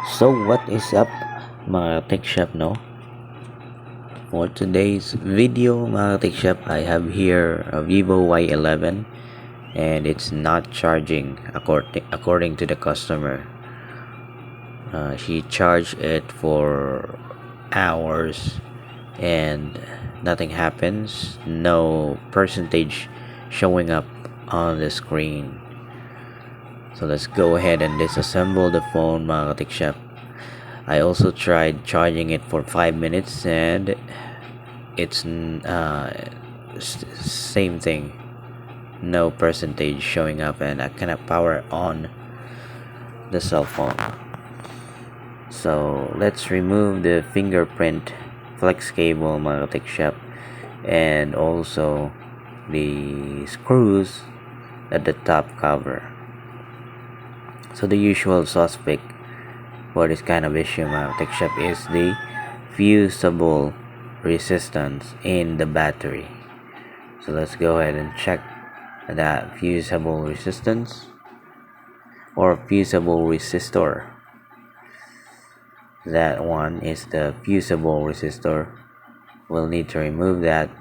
So what is up mga tech shop, no? For today's video mga tech shop, I have here a Vivo Y11 and it's not charging according to the customer. She charged it for hours and nothing happens, no percentage showing up on the screen. So let's go ahead and disassemble the phone mga tech shop. I also tried charging it for 5 minutes and it's same thing, no percentage showing up, and I cannot power on the cell phone. So let's remove the fingerprint flex cable mga tech shop and also the screws at the top cover. So the usual suspect for this kind of issue mga tech shop is the fusible resistance in the battery. So let's go ahead and check that fusible resistance or fusible resistor. That one is the fusible resistor. We'll need to remove that.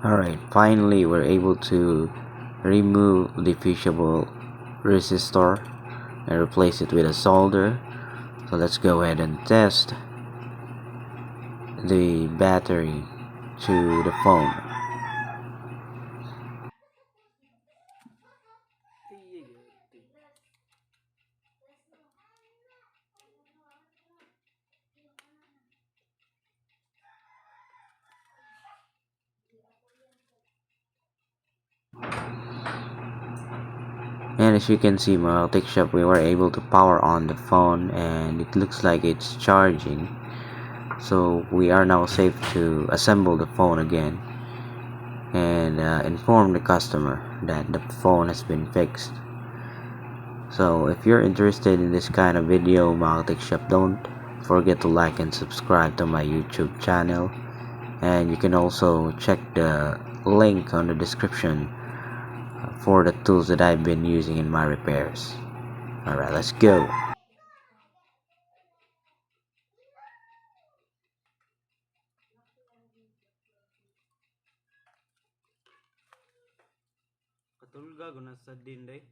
Alright, finally we're able to remove the fusible resistor and replace it with a solder. So let's go ahead and test the battery to the phone. And as you can see, mga tech shop, we were able to power on the phone and it looks like it's charging. So we are now safe to assemble the phone again and inform the customer that the phone has been fixed. So if you're interested in this kind of video, mga tech shop, don't forget to like and subscribe to my YouTube channel, and you can also check the link on the description for the tools that I've been using in my repairs. Alright, let's go. Katulga guna sa din day.